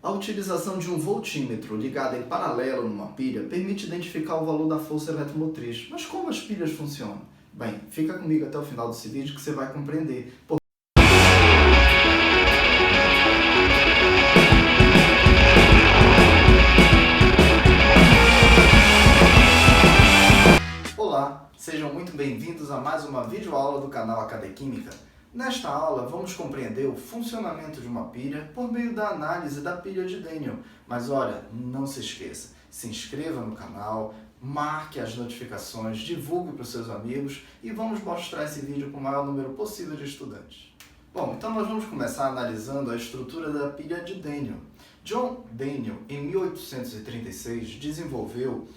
A utilização de um voltímetro ligado em paralelo numa pilha permite identificar o valor da força eletromotriz. Mas como as pilhas funcionam? Bem, fica comigo até o final desse vídeo que você vai compreender. Olá, sejam muito bem-vindos a mais uma videoaula do canal Acadequímica. Nesta aula, vamos compreender o funcionamento de uma pilha por meio da análise da pilha de Daniell. Mas olha, não se esqueça, se inscreva no canal, marque as notificações, divulgue para os seus amigos e vamos mostrar esse vídeo para o maior número possível de estudantes. Bom, então nós vamos começar analisando a estrutura da pilha de Daniell. John Daniell, em 1836, desenvolveu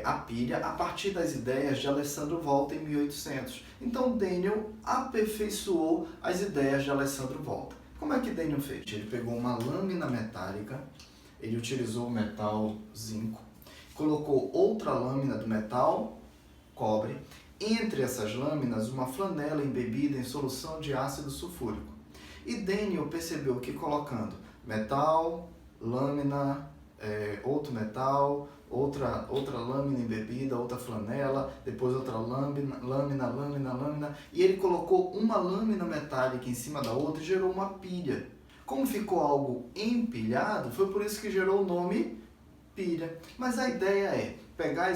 a pilha a partir das ideias de Alessandro Volta em 1800. Então, Daniell aperfeiçoou as ideias de Alessandro Volta. Como é que Daniell fez? Ele pegou uma lâmina metálica, ele utilizou o metal zinco, colocou outra lâmina do metal cobre, entre essas lâminas uma flanela embebida em solução de ácido sulfúrico. E Daniell percebeu que colocando metal, lâmina, outro metal, outra lâmina embebida, outra flanela, depois outra lâmina, e ele colocou uma lâmina metálica em cima da outra e gerou uma pilha. Como ficou algo empilhado, foi por isso que gerou o nome pilha. Mas a ideia é pegar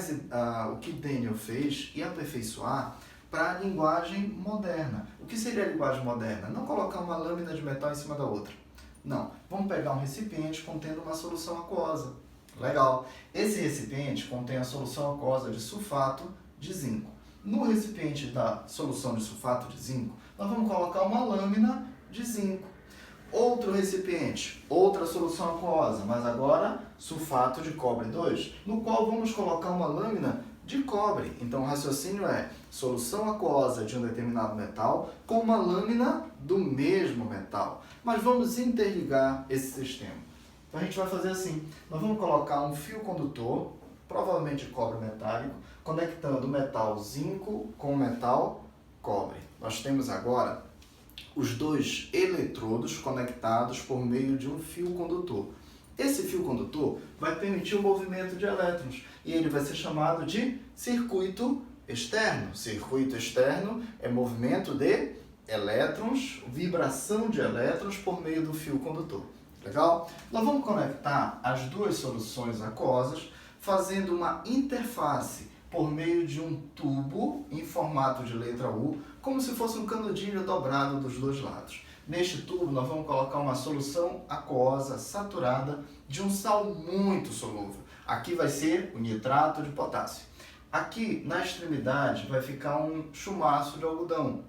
o que Daniell fez e aperfeiçoar para a linguagem moderna. O que seria a linguagem moderna? Não colocar uma lâmina de metal em cima da outra. Não, vamos pegar um recipiente contendo uma solução aquosa. Legal. Esse recipiente contém a solução aquosa de sulfato de zinco. No recipiente da solução de sulfato de zinco, nós vamos colocar uma lâmina de zinco. Outro recipiente, outra solução aquosa, mas agora sulfato de cobre 2, no qual vamos colocar uma lâmina de cobre. Então o raciocínio é solução aquosa de um determinado metal com uma lâmina do mesmo metal. Mas vamos interligar esse sistema. Então a gente vai fazer assim, nós vamos colocar um fio condutor, provavelmente de cobre metálico, conectando o metal zinco com o metal cobre. Nós temos agora os dois eletrodos conectados por meio de um fio condutor. Esse fio condutor vai permitir o movimento de elétrons e ele vai ser chamado de circuito externo. Circuito externo é movimento de elétrons, vibração de elétrons por meio do fio condutor. Legal? Nós vamos conectar as duas soluções aquosas fazendo uma interface por meio de um tubo em formato de letra U, como se fosse um canudinho dobrado dos dois lados. Neste tubo nós vamos colocar uma solução aquosa saturada de um sal muito solúvel. Aqui vai ser o nitrato de potássio. Aqui na extremidade vai ficar um chumaço de algodão.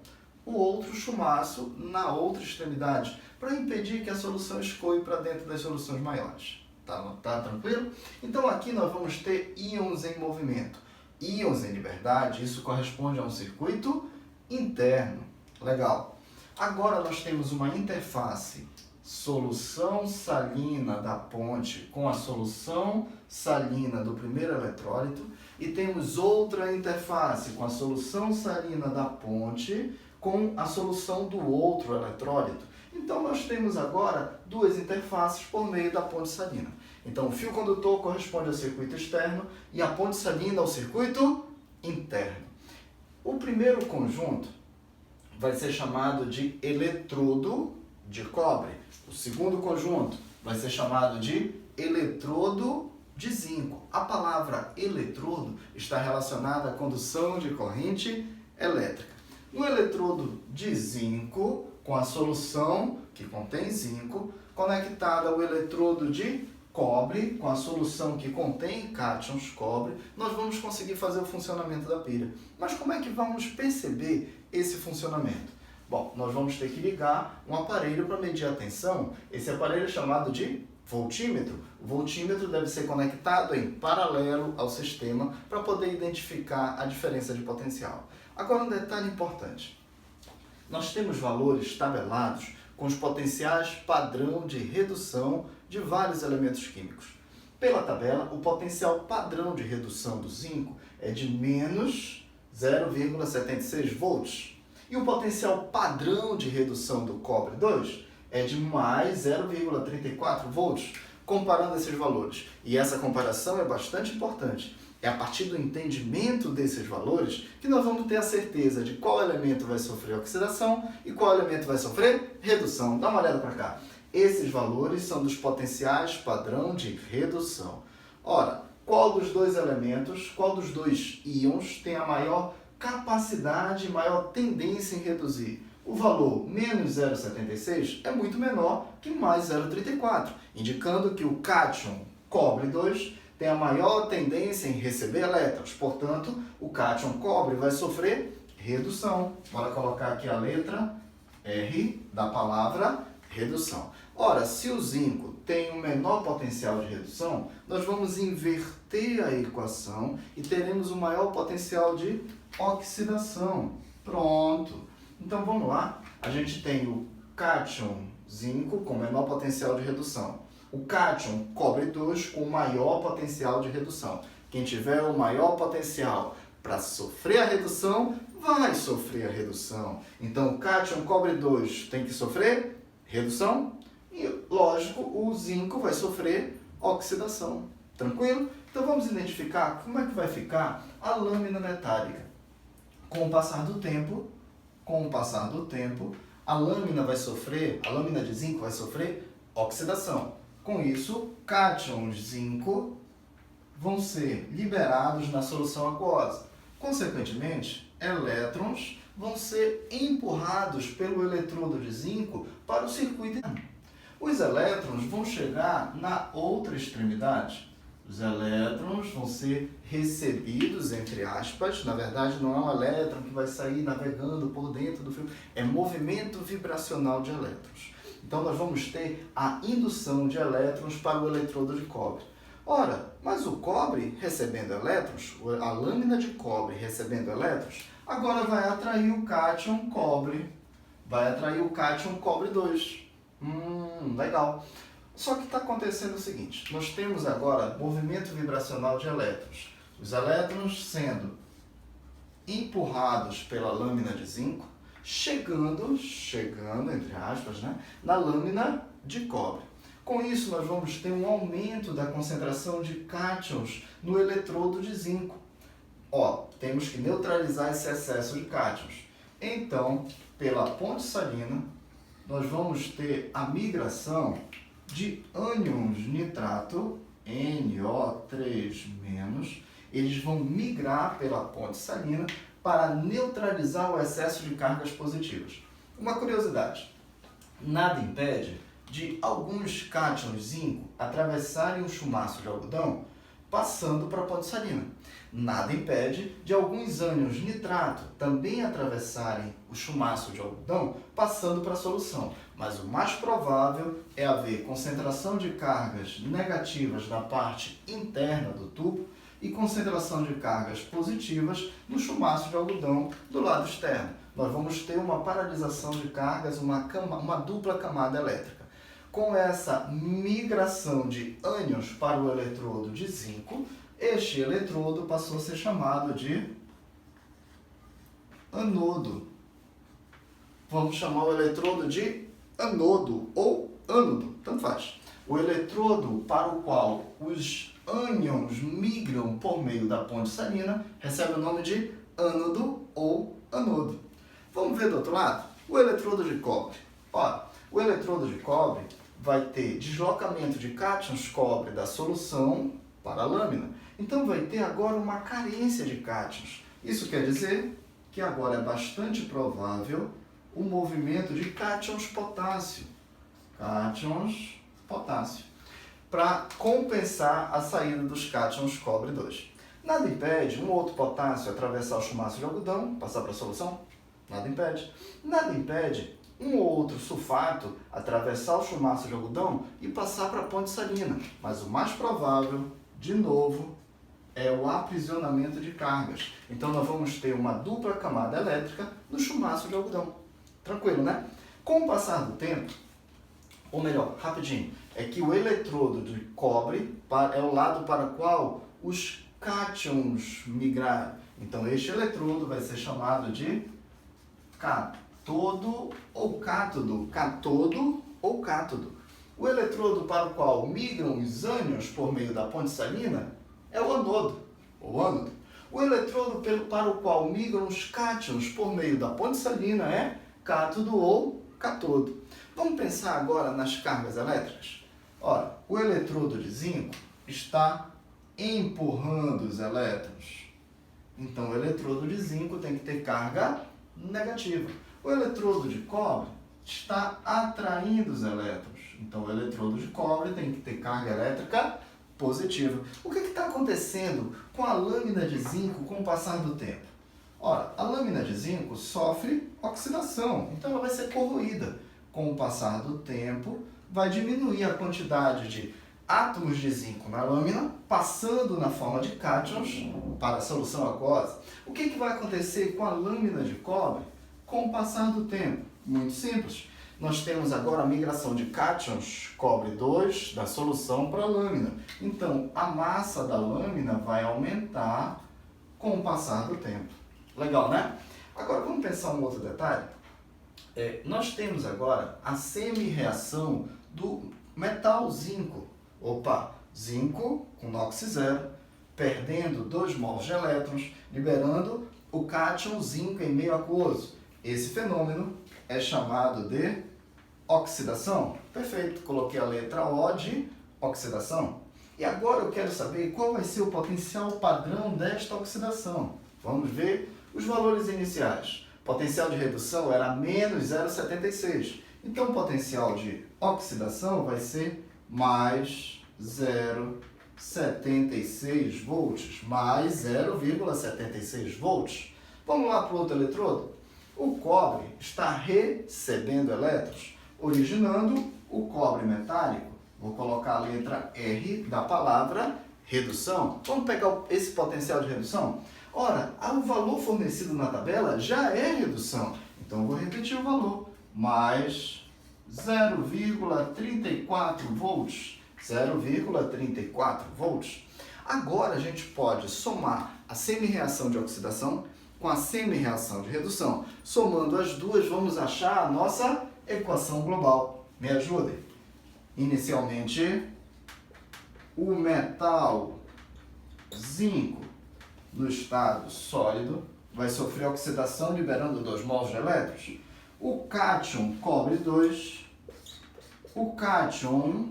O outro chumaço na outra extremidade, para impedir que a solução escoe para dentro das soluções maiores. Tá tranquilo? Então aqui nós vamos ter íons em movimento. Íons em liberdade, isso corresponde a um circuito interno. Legal. Agora nós temos uma interface solução salina da ponte com a solução salina do primeiro eletrólito e temos outra interface com a solução salina da ponte com a solução do outro eletrólito. Então nós temos agora duas interfaces por meio da ponte salina. Então o fio condutor corresponde ao circuito externo e a ponte salina ao circuito interno. O primeiro conjunto vai ser chamado de eletrodo de cobre. O segundo conjunto vai ser chamado de eletrodo de zinco. A palavra eletrodo está relacionada à condução de corrente elétrica. No eletrodo de zinco, com a solução que contém zinco, conectada ao eletrodo de cobre, com a solução que contém cátions cobre, nós vamos conseguir fazer o funcionamento da pilha. Mas como é que vamos perceber esse funcionamento? Bom, nós vamos ter que ligar um aparelho para medir a tensão. Esse aparelho é chamado de voltímetro. O voltímetro deve ser conectado em paralelo ao sistema para poder identificar a diferença de potencial. Agora um detalhe importante. Nós temos valores tabelados com os potenciais padrão de redução de vários elementos químicos. Pela tabela, o potencial padrão de redução do zinco é de menos 0,76 volts. E o potencial padrão de redução do cobre 2 é de mais 0,34 volts. comparando esses valores. E essa comparação é bastante importante. É a partir do entendimento desses valores que nós vamos ter a certeza de qual elemento vai sofrer oxidação e qual elemento vai sofrer redução. Dá uma olhada para cá. Esses valores são dos potenciais padrão de redução. Ora, qual dos dois elementos, qual dos dois íons tem a maior capacidade e maior tendência em reduzir? O valor menos 0,76 é muito menor que mais 0,34, indicando que o cátion cobre 2 tem a maior tendência em receber elétrons. Portanto, o cátion cobre vai sofrer redução. Bora colocar aqui a letra R da palavra redução. Ora, se o zinco tem um menor potencial de redução, nós vamos inverter a equação e teremos um maior potencial de oxidação. Pronto. Então vamos lá. A gente tem o cátion zinco com menor potencial de redução. O cátion cobre 2 com maior potencial de redução. Quem tiver o maior potencial para sofrer a redução, vai sofrer a redução. Então o cátion cobre 2 tem que sofrer redução e, lógico, o zinco vai sofrer oxidação. Tranquilo? Então vamos identificar como é que vai ficar a lâmina metálica. Com o passar do tempo, a lâmina de zinco vai sofrer oxidação. Com isso, cátions zinco vão ser liberados na solução aquosa. Consequentemente, elétrons vão ser empurrados pelo eletrodo de zinco para o circuito interno. Os elétrons vão chegar na outra extremidade. Os elétrons vão ser recebidos, entre aspas, na verdade não é um elétron que vai sair navegando por dentro do fio, é movimento vibracional de elétrons. Então nós vamos ter a indução de elétrons para o eletrodo de cobre. Ora, mas o cobre recebendo elétrons, a lâmina de cobre recebendo elétrons, agora vai atrair o cátion cobre. Vai atrair o cátion cobre 2. Legal. Só que está acontecendo o seguinte, nós temos agora movimento vibracional de elétrons. Os elétrons sendo empurrados pela lâmina de zinco, chegando, entre aspas, né, na lâmina de cobre. Com isso, nós vamos ter um aumento da concentração de cátions no eletrodo de zinco. Temos que neutralizar esse excesso de cátions. Então, pela ponte salina, nós vamos ter a migração de ânions nitrato, NO3-, eles vão migrar pela ponte salina para neutralizar o excesso de cargas positivas. Uma curiosidade, nada impede de alguns cátions zinco atravessarem o chumaço de algodão passando para a ponte salina. Nada impede de alguns ânions nitrato também atravessarem o chumaço de algodão passando para a solução. Mas o mais provável é haver concentração de cargas negativas na parte interna do tubo e concentração de cargas positivas no chumaço de algodão do lado externo. Nós vamos ter uma paralisação de cargas, uma dupla camada elétrica. Com essa migração de ânions para o eletrodo de zinco, este eletrodo passou a ser chamado de anodo. Vamos chamar o eletrodo de anodo ou ânodo, tanto faz. O eletrodo para o qual os ânions migram por meio da ponte salina recebe o nome de ânodo ou anodo. Vamos ver do outro lado? O eletrodo de cobre. O eletrodo de cobre vai ter deslocamento de cátions cobre da solução para a lâmina. Então vai ter agora uma carência de cátions. Isso quer dizer que agora é bastante provável o movimento de cátions potássio. Cátions potássio. Para compensar a saída dos cátions cobre 2. Nada impede um outro potássio atravessar o chumaço de algodão, passar para a solução? Nada impede. Nada impede um ou outro sulfato atravessar o chumaço de algodão e passar para a ponte salina. Mas o mais provável, de novo, é o aprisionamento de cargas. Então nós vamos ter uma dupla camada elétrica no chumaço de algodão. Tranquilo, né? Com o passar do tempo, ou melhor, rapidinho, é que o eletrodo de cobre é o lado para o qual os cátions migraram. Então este eletrodo vai ser chamado de cátodo ou cátodo. Cátodo ou cátodo. O eletrodo para o qual migram os ânions por meio da ponte salina é o anodo, ou ânodo. O eletrodo para o qual migram os cátions por meio da ponte salina é cátodo ou catodo. Vamos pensar agora nas cargas elétricas? Ora, o eletrodo de zinco está empurrando os elétrons. Então, o eletrodo de zinco tem que ter carga negativa. O eletrodo de cobre está atraindo os elétrons. Então, o eletrodo de cobre tem que ter carga elétrica positiva. O que está acontecendo com a lâmina de zinco com o passar do tempo? Ora, a lâmina de zinco sofre oxidação, então ela vai ser corroída. Com o passar do tempo, vai diminuir a quantidade de átomos de zinco na lâmina, passando na forma de cátions para a solução aquosa. O que vai acontecer com a lâmina de cobre com o passar do tempo? Muito simples. Nós temos agora a migração de cátions, cobre 2, da solução para a lâmina. Então, a massa da lâmina vai aumentar com o passar do tempo. Legal, né? Agora, vamos pensar um outro detalhe. Nós temos agora a semi-reação do metal zinco. Opa, zinco com NOx zero, perdendo 2 mols de elétrons, liberando o cátion zinco em meio aquoso. Esse fenômeno é chamado de oxidação. Perfeito, coloquei a letra O de oxidação. E agora eu quero saber qual vai ser o potencial padrão desta oxidação. Vamos ver os valores iniciais. O potencial de redução era menos 0,76. Então, o potencial de oxidação vai ser mais 0,76 volts, mais 0,76 volts. Vamos lá para o outro eletrodo? O cobre está recebendo elétrons, originando o cobre metálico. Vou colocar a letra R da palavra redução. Vamos pegar esse potencial de redução? Ora, o valor fornecido na tabela já é redução. Então, vou repetir o valor. Mais 0,34 volts. 0,34 volts. Agora, a gente pode somar a semi-reação de oxidação com a semi-reação de redução. Somando as duas, vamos achar a nossa equação global. Me ajudem. Inicialmente, o metal zinco no estado sólido vai sofrer oxidação liberando 2 mols de elétrons. O cátion cobre 2, o cátion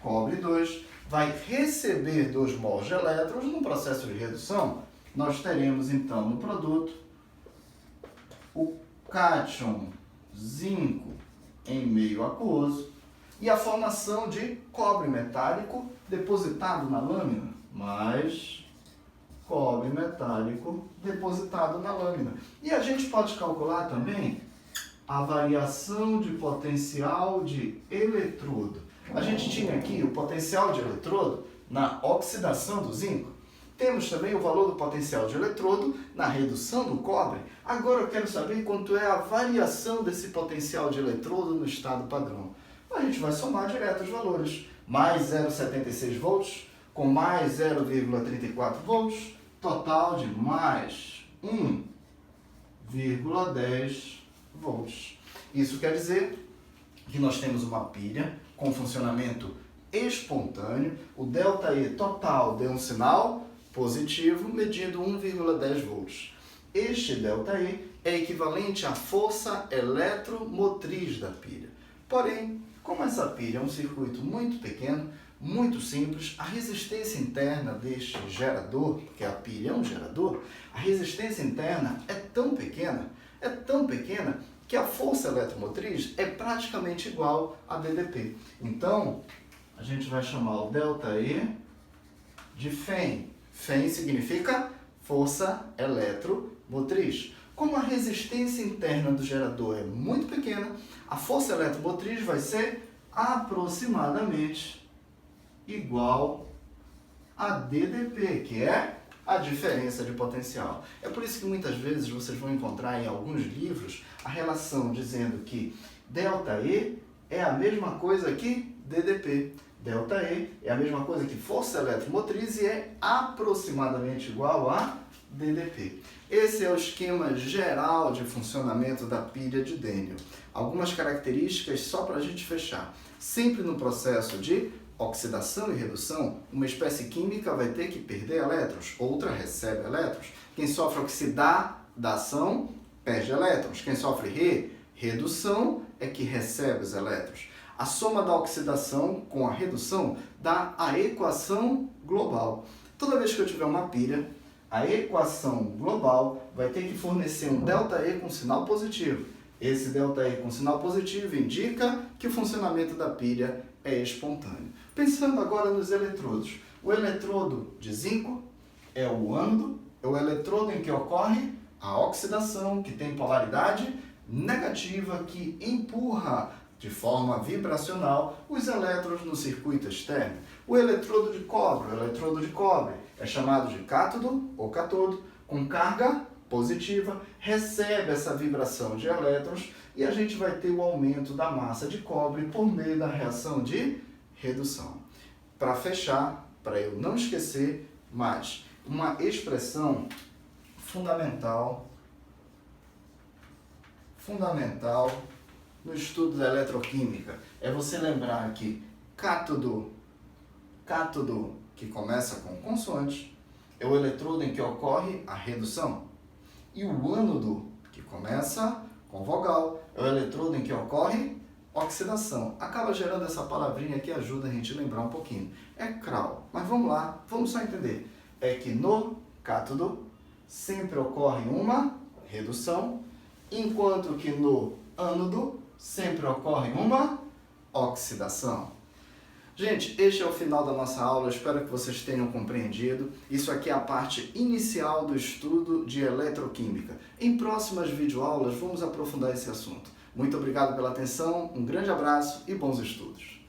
cobre 2 vai receber 2 mols de elétrons no processo de redução. Nós teremos então no produto o cátion zinco em meio aquoso e a formação de cobre metálico depositado na lâmina, mais cobre metálico depositado na lâmina. E a gente pode calcular também a variação de potencial de eletrodo. A gente tinha aqui o potencial de eletrodo na oxidação do zinco. Temos também o valor do potencial de eletrodo na redução do cobre. Agora eu quero saber quanto é a variação desse potencial de eletrodo no estado padrão. A gente vai somar direto os valores. Mais 0,76 volts com mais 0,34 volts, total de mais 1,10 volts. Isso quer dizer que nós temos uma pilha com funcionamento espontâneo. O ΔE total deu um sinal positivo, medindo 1,10 volts. Este ΔE é equivalente à força eletromotriz da pilha. Porém, como essa pilha é um circuito muito pequeno, muito simples, a resistência interna deste gerador, porque a pilha é um gerador, a resistência interna é tão pequena que a força eletromotriz é praticamente igual a DDP. Então, a gente vai chamar o ΔE de FEM. FEM significa força eletromotriz. Como a resistência interna do gerador é muito pequena, a força eletromotriz vai ser aproximadamente igual a DDP, que é a diferença de potencial. É por isso que muitas vezes vocês vão encontrar em alguns livros a relação dizendo que ΔE é a mesma coisa que DDP. ΔE é a mesma coisa que força eletromotriz e é aproximadamente igual a DDP. Esse é o esquema geral de funcionamento da pilha de Daniell. Algumas características só para a gente fechar. Sempre no processo de oxidação e redução, uma espécie química vai ter que perder elétrons, outra recebe elétrons. Quem sofre oxidação perde elétrons. Quem sofre redução é que recebe os elétrons. A soma da oxidação com a redução dá a equação global. Toda vez que eu tiver uma pilha, a equação global vai ter que fornecer um ΔE com sinal positivo. Esse ΔE com sinal positivo indica que o funcionamento da pilha é espontâneo. Pensando agora nos eletrodos. O eletrodo de zinco é o ânodo, é o eletrodo em que ocorre a oxidação, que tem polaridade negativa, que empurra de forma vibracional os elétrons no circuito externo. O eletrodo de cobre é chamado de cátodo ou catodo, com carga positiva, recebe essa vibração de elétrons e a gente vai ter o aumento da massa de cobre por meio da reação de redução. Para fechar, para eu não esquecer mais, uma expressão fundamental no estudo da eletroquímica é você lembrar que cátodo que começa com consoante é o eletrodo em que ocorre a redução, e o ânodo, que começa com vogal, é o eletrodo em que ocorre oxidação. Acaba gerando essa palavrinha que ajuda a gente a lembrar um pouquinho. É CRAL, mas vamos lá, vamos só entender. É que no cátodo sempre ocorre uma redução, enquanto que no ânodo sempre ocorre uma oxidação. Gente, este é o final da nossa aula, espero que vocês tenham compreendido. Isso aqui é a parte inicial do estudo de eletroquímica. Em próximas videoaulas vamos aprofundar esse assunto. Muito obrigado pela atenção, um grande abraço e bons estudos.